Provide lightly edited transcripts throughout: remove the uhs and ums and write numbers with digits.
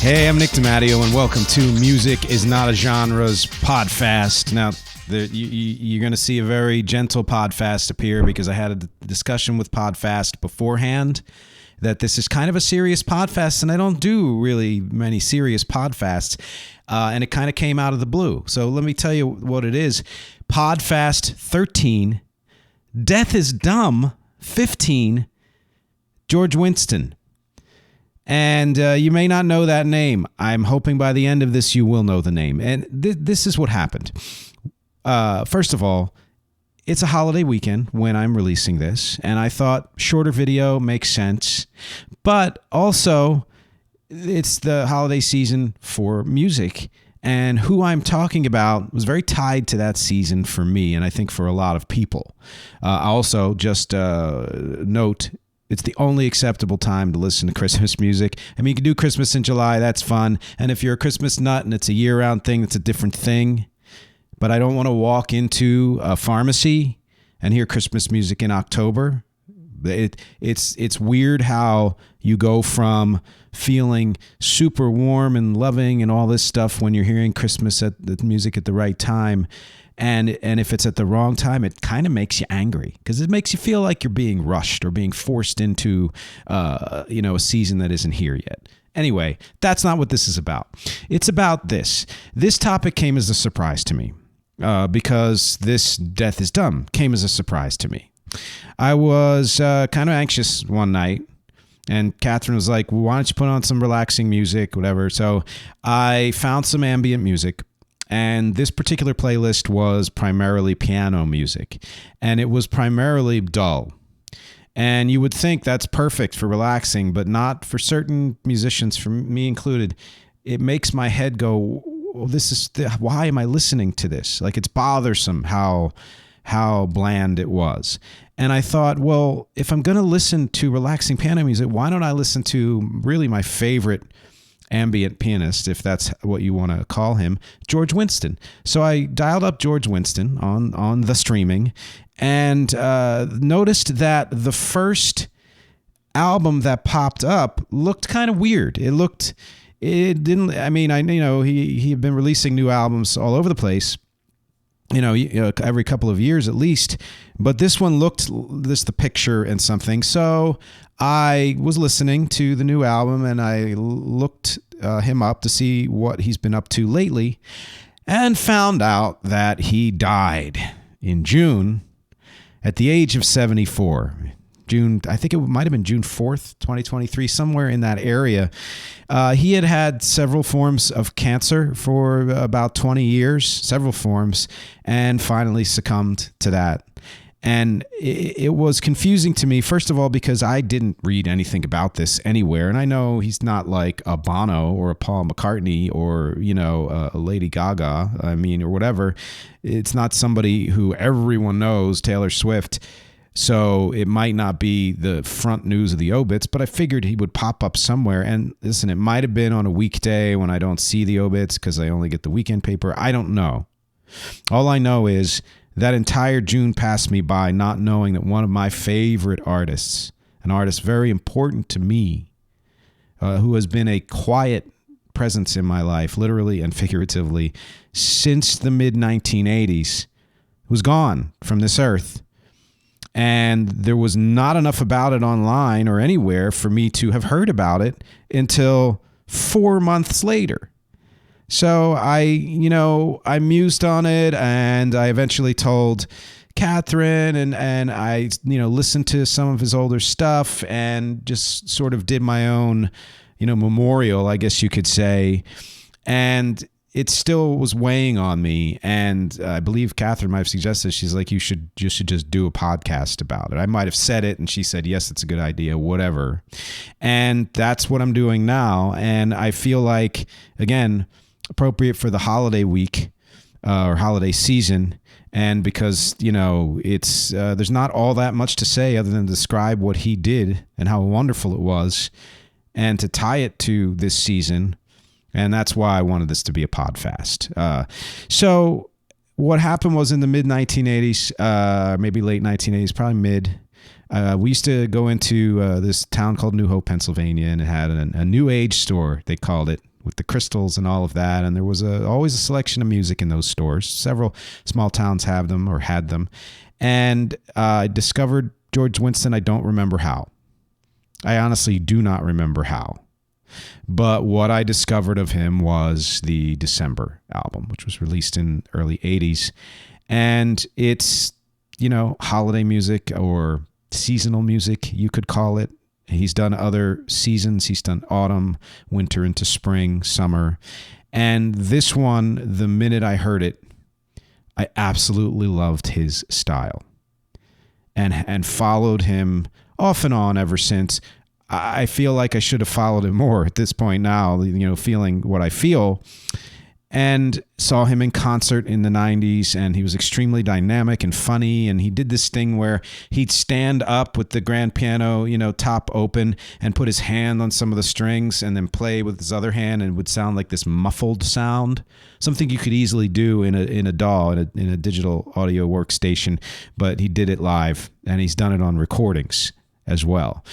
Hey, I'm Nick DiMatteo, and welcome to Music is Not a Genre's PODFAST. Now, you're going to see a very gentle PODFAST appear because I had a discussion with PODFAST beforehand that this is kind of a serious PODFAST, and I don't do really many serious PODFASTs, and it kind of came out of the blue. So let me tell you what it is. PODFAST 13, Death is Dumb 15, George Winston. And you may not know that name. I'm hoping by the end of this you will know the name. And this is what happened. First of all, it's a holiday weekend when I'm releasing this, and I thought shorter video makes sense. But also, it's the holiday season for music, and who I'm talking about was very tied to that season for me, and I think for a lot of people. Also, just note, it's the only acceptable time to listen to Christmas music. I mean, you can do Christmas in July, that's fun. And if you're a Christmas nut and it's a year-round thing, it's a different thing. But I don't want to walk into a pharmacy and hear Christmas music in October. It's weird how you go from feeling super warm and loving and all this stuff when you're hearing Christmas at the music at the right time. And if it's at the wrong time, it kind of makes you angry because it makes you feel like you're being rushed or being forced into, a season that isn't here yet. Anyway, that's not what this is about. It's about this. This topic came as a surprise to me because this Death is Dumb came as a surprise to me. I was kind of anxious one night. And Catherine was like, well, why don't you put on some relaxing music, whatever. So I found some ambient music. And this particular playlist was primarily piano music, and it was primarily dull. And you would think that's perfect for relaxing, but not for certain musicians, for me included. It makes my head go, well, why am I listening to this? Like, it's bothersome how bland it was. And I thought, well, if I'm going to listen to relaxing piano music, why don't I listen to really my favorite ambient pianist, if that's what you want to call him, George Winston. So I dialed up George Winston on the streaming and noticed that the first album that popped up looked kind of weird. He had been releasing new albums all over the place, every couple of years at least, but this one looked the picture and something. So I was listening to the new album and I looked him up to see what he's been up to lately and found out that he died in June at the age of 74. I think it might have been June 4th, 2023, somewhere in that area. He had several forms of cancer for about 20 years, several forms, and finally succumbed to that. And it was confusing to me, first of all, because I didn't read anything about this anywhere. And I know he's not like a Bono or a Paul McCartney or, a Lady Gaga, or whatever. It's not somebody who everyone knows, Taylor Swift. So it might not be the front news of the obits, but I figured he would pop up somewhere. And listen, it might have been on a weekday when I don't see the obits because I only get the weekend paper. I don't know. All I know is that entire June passed me by not knowing that one of my favorite artists, an artist very important to me, who has been a quiet presence in my life, literally and figuratively, since the mid-1980s, was gone from this earth. And there was not enough about it online or anywhere for me to have heard about it until 4 months later. So I mused on it, and I eventually told Catherine, and I, listened to some of his older stuff and just sort of did my own, memorial, I guess you could say. And it still was weighing on me. And I believe Catherine might have suggested, she's like, you should just do a podcast about it. I might have said it, and she said, yes, it's a good idea, whatever. And that's what I'm doing now. And I feel like, again, appropriate for the holiday week or holiday season. And because, it's there's not all that much to say other than describe what he did and how wonderful it was, and to tie it to this season. And that's why I wanted this to be a PODFAST. So what happened was in the mid-1980s, maybe late 1980s, probably mid, we used to go into this town called New Hope, Pennsylvania, and it had a New Age store, they called it, with the crystals and all of that. And there was always a selection of music in those stores. Several small towns have them or had them. And I discovered George Winston. I don't remember how. I honestly do not remember how. But what I discovered of him was the December album, which was released in early 80s. And it's, holiday music or seasonal music, you could call it. He's done other seasons. He's done autumn, winter into spring, summer. And this one, the minute I heard it, I absolutely loved his style and followed him off and on ever since. I feel like I should have followed him more at this point now, feeling what I feel. And saw him in concert in the 90s, and he was extremely dynamic and funny. And he did this thing where he'd stand up with the grand piano, top open, and put his hand on some of the strings and then play with his other hand, and it would sound like this muffled sound, something you could easily do in a DAW, in a digital audio workstation. But he did it live, and he's done it on recordings as well.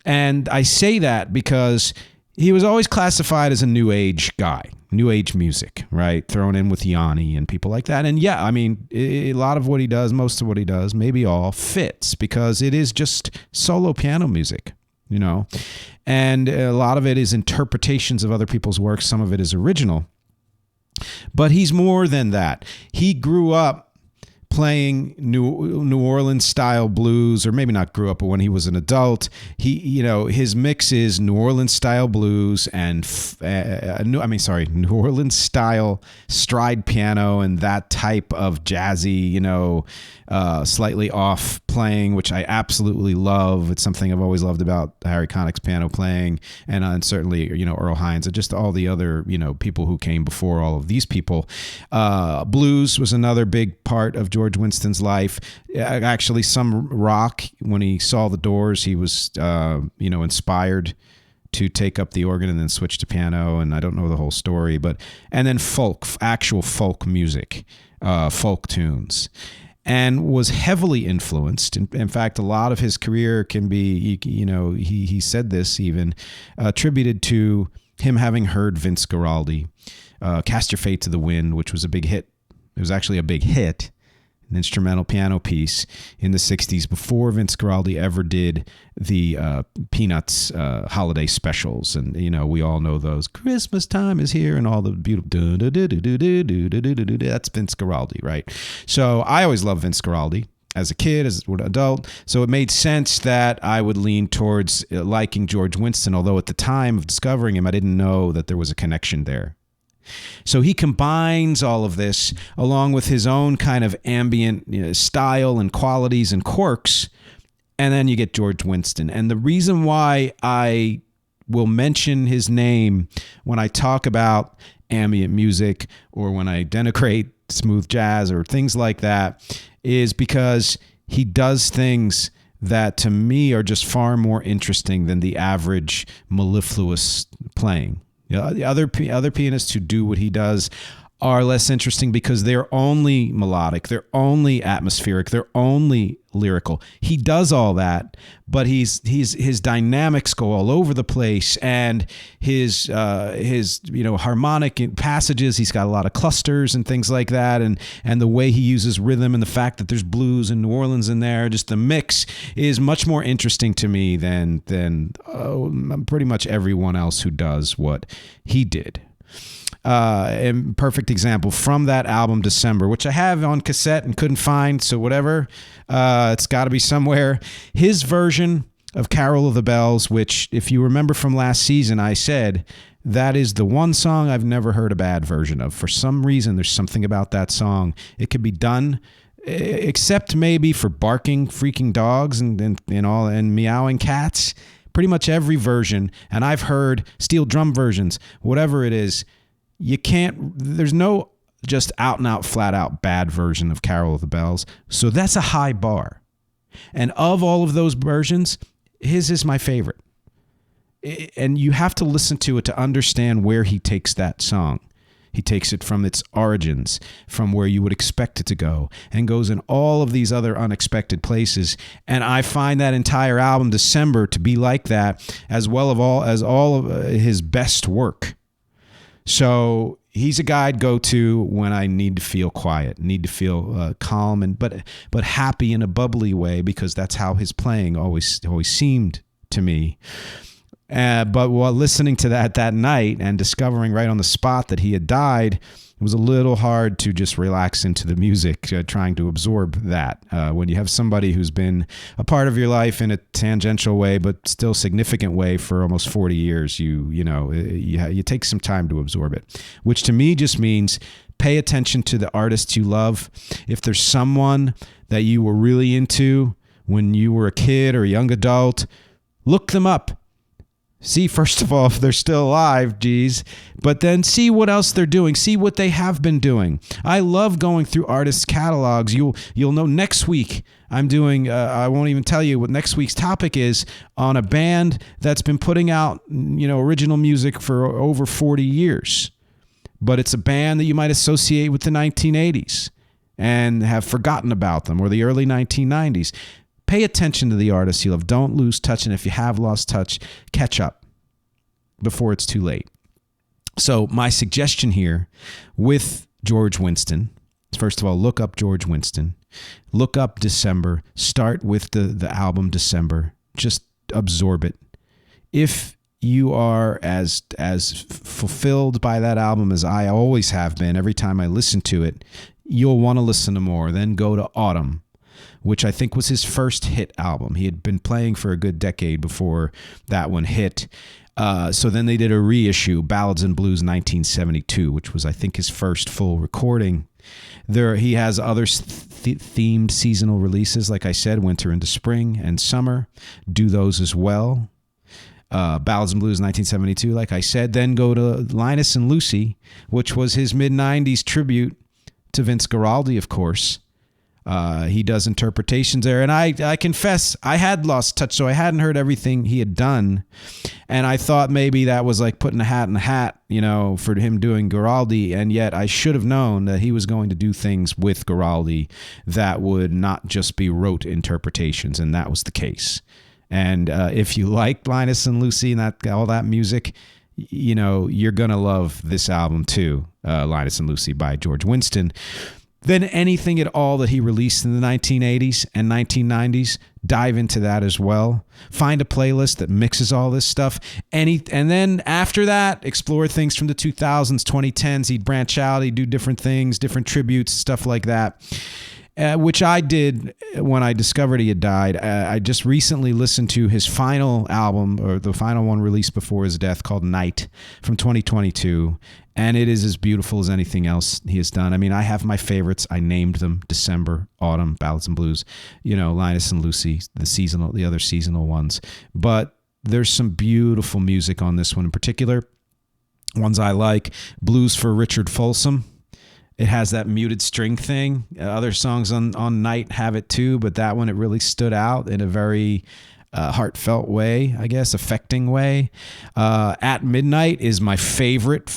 And I say that because he was always classified as a new age guy. New age music, right? Thrown in with Yanni and people like that. And yeah, I mean, a lot of what he does, most of what he does, maybe all fits because it is just solo piano music, and a lot of it is interpretations of other people's work. Some of it is original, but he's more than that. He grew up playing New Orleans style blues, or maybe not grew up, but when he was an adult, his mix is New Orleans style blues and New Orleans style stride piano and that type of jazzy, slightly off playing, which I absolutely love. It's something I've always loved about Harry Connick's piano playing, and certainly Earl Hines and just all the other people who came before all of these people. Blues was another big part of George Winston's life. Actually, some rock. When he saw the Doors, he was inspired to take up the organ and then switch to piano. And I don't know the whole story, and then actual folk music, folk tunes. And was heavily influenced. In fact, a lot of his career can be, he said this even, attributed to him having heard Vince Guaraldi, Cast Your Fate to the Wind, which was a big hit. It was actually a big hit, an instrumental piano piece in the 60s before Vince Guaraldi ever did the Peanuts holiday specials. And, we all know those. Christmas time is here and all the beautiful that's Vince Guaraldi, right? So I always loved Vince Guaraldi as a kid, as an adult. So it made sense that I would lean towards liking George Winston, although at the time of discovering him, I didn't know that there was a connection there. So he combines all of this along with his own kind of ambient style and qualities and quirks, and then you get George Winston. And the reason why I will mention his name when I talk about ambient music or when I denigrate smooth jazz or things like that is because he does things that to me are just far more interesting than the average mellifluous playing. The other pianists who do what he does are less interesting because they're only melodic, they're only atmospheric, they're only lyrical. He does all that, but his dynamics go all over the place, and his harmonic passages. He's got a lot of clusters and things like that, and the way he uses rhythm and the fact that there's blues and New Orleans in there, just the mix is much more interesting to me than pretty much everyone else who does what he did. And perfect example from that album December, which I have on cassette and couldn't find, so whatever, it's got to be somewhere. His version of Carol of the Bells, which if you remember from last season, I said that is the one song I've never heard a bad version of. For some reason, there's something about that song. It could be done, except maybe for barking freaking dogs and meowing cats. Pretty much every version, and I've heard steel drum versions, whatever it is. There's no just out and out, flat out bad version of Carol of the Bells. So that's a high bar. And of all of those versions, his is my favorite. And you have to listen to it to understand where he takes that song. He takes it from its origins, from where you would expect it to go, and goes in all of these other unexpected places. And I find that entire album, December, to be like that, as well as all of his best work. So he's a guy I'd go to when I need to feel quiet, need to feel calm, but happy in a bubbly way, because that's how his playing always seemed to me. But while listening to that night and discovering right on the spot that he had died, it was a little hard to just relax into the music, trying to absorb that. When you have somebody who's been a part of your life in a tangential way, but still significant way for almost 40 years, you take some time to absorb it, which to me just means pay attention to the artists you love. If there's someone that you were really into when you were a kid or a young adult, look them up. See, first of all, if they're still alive, geez, but then see what else they're doing. See what they have been doing. I love going through artists' catalogs. You'll know next week I'm doing, I won't even tell you what next week's topic is, on a band that's been putting out, original music for over 40 years. But it's a band that you might associate with the 1980s and have forgotten about them, or the early 1990s. Pay attention to the artists you love. Don't lose touch. And if you have lost touch, catch up before it's too late. So my suggestion here with George Winston, first of all, look up George Winston. Look up December. Start with the album December. Just absorb it. If you are as fulfilled by that album as I always have been every time I listen to it, you'll want to listen to more. Then go to Autumn, which I think was his first hit album. He had been playing for a good decade before that one hit. So then they did a reissue, Ballads and Blues 1972, which was, I think, his first full recording. He has other themed seasonal releases, like I said, winter into spring and summer. Do those as well. Ballads and Blues 1972, like I said. Then go to Linus and Lucy, which was his mid-90s tribute to Vince Guaraldi, of course. He does interpretations there. And I confess, I had lost touch, so I hadn't heard everything he had done. And I thought maybe that was like putting a hat in a hat, for him doing Guaraldi. And yet I should have known that he was going to do things with Guaraldi that would not just be rote interpretations. And that was the case. And if you like Linus and Lucy and all that music, you're going to love this album too, Linus and Lucy by George Winston. Then anything at all that he released in the 1980s and 1990s, dive into that as well. Find a playlist that mixes all this stuff. And then after that, explore things from the 2000s, 2010s. He'd branch out, he'd do different things, different tributes, stuff like that. Which I did when I discovered he had died. I just recently listened to his final album, or the final one released before his death, called Night, from 2022. And it is as beautiful as anything else he has done. I mean, I have my favorites. I named them: December, Autumn, Ballads and Blues, Linus and Lucy, the other seasonal ones. But there's some beautiful music on this one in particular. Ones I like: Blues for Richard Folsom. It has that muted string thing. Other songs on Night have it too, but that one, it really stood out in a very heartfelt way, I guess, affecting way. At Midnight is my favorite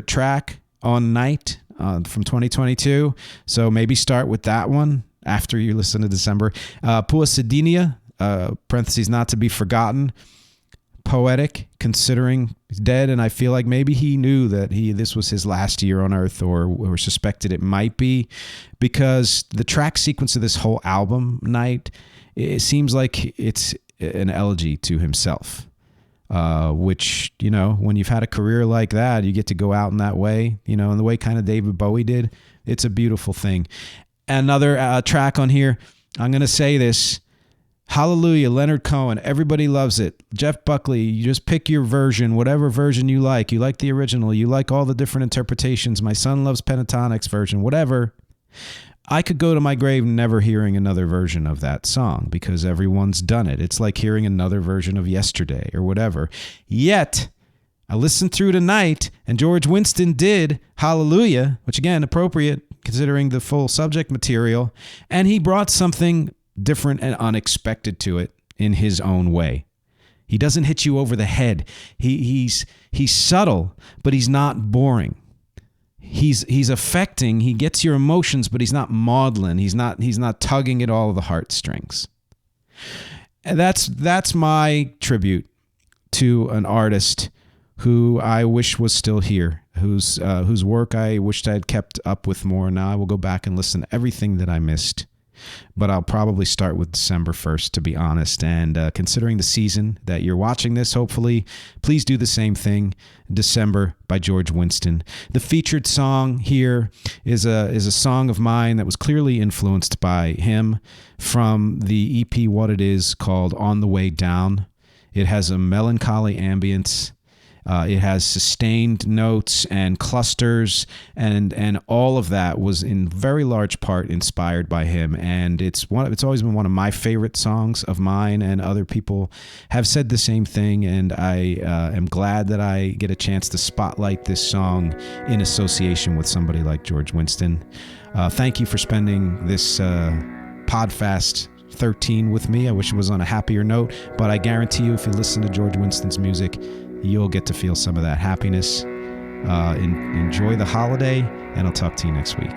track on Night from 2022. So maybe start with that one after you listen to December. Puasidinia, parentheses, not to be forgotten. Poetic, considering he's dead, and I feel like maybe he knew that this was his last year on Earth, or suspected it might be, because the track sequence of this whole album, Night, it seems like it's an elegy to himself, which, when you've had a career like that, you get to go out in that way, in the way kind of David Bowie did. It's a beautiful thing. Another track on here, I'm going to say this: Hallelujah, Leonard Cohen. Everybody loves it. Jeff Buckley, you just pick your version, whatever version you like. You like the original. You like all the different interpretations. My son loves Pentatonic's version, whatever. I could go to my grave never hearing another version of that song, because everyone's done it. It's like hearing another version of Yesterday or whatever. Yet, I listened through tonight, and George Winston did Hallelujah, which again, appropriate considering the full subject material, and he brought something different and unexpected to it in his own way. He doesn't hit you over the head. He's subtle, but he's not boring. He's affecting. He gets your emotions, but he's not maudlin. He's not tugging at all of the heartstrings. And that's my tribute to an artist who I wish was still here, whose work I wished I had kept up with more. Now I will go back and listen to everything that I missed. But I'll probably start with December 1st, to be honest. And considering the season that you're watching this, hopefully, please do the same thing. December by George Winston. The featured song here is a song of mine that was clearly influenced by him from the EP What It Is, called On the Way Down. It has a melancholy ambience. It has sustained notes and clusters, and all of that was in very large part inspired by him. And it's always been one of my favorite songs of mine, and other people have said the same thing. And I am glad that I get a chance to spotlight this song in association with somebody like George Winston. Thank you for spending this PODFAST 13 with me. I wish it was on a happier note, but I guarantee you, if you listen to George Winston's music, you'll get to feel some of that happiness. Enjoy the holiday, and I'll talk to you next week.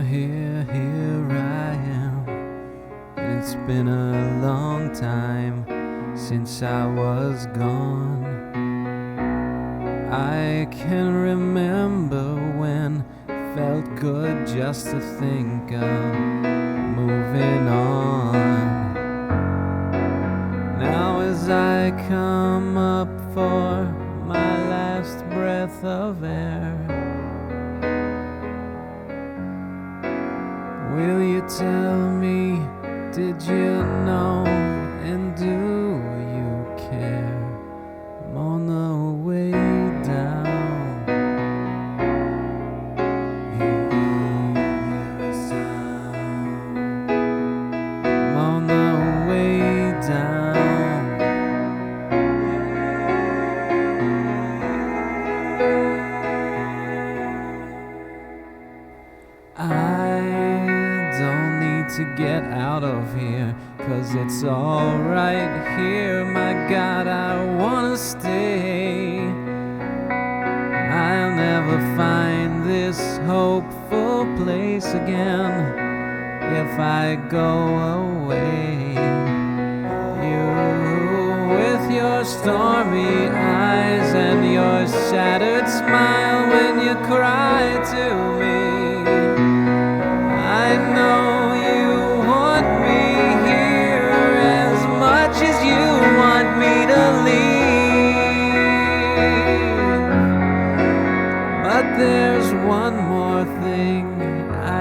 Here I am, and it's been a long time since I was gone. I can remember when it felt good just to think of moving on. Now as I come up for my last breath of air, will you tell me, did you know, and do you care? I'm on the way down. I'm on the way down. I don't need to get out of here, 'cause it's all right here. My God, I wanna stay. I'll never find this hopeful place again if I go away. You, with your stormy eyes and your shattered smile when you cry to me, I know you want me here as much as you want me to leave. But there's one more thing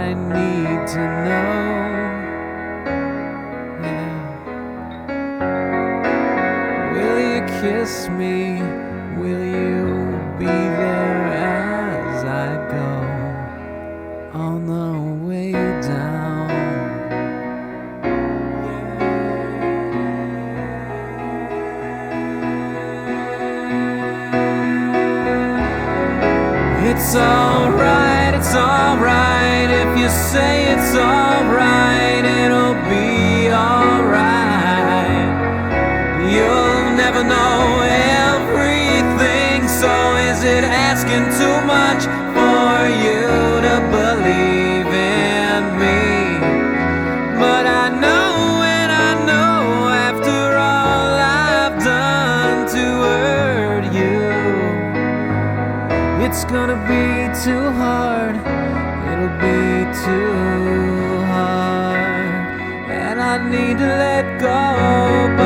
I need to know. Yeah. Will you kiss me? Will you be there as I go on the way down? It's alright if you say it's alright, it'll be alright. You'll never know everything, so is it asking too much for you to believe in me? But I know, and I know, after all I've done to hurt you, it's gonna be too hard, it'll be too hard, and I need to let go.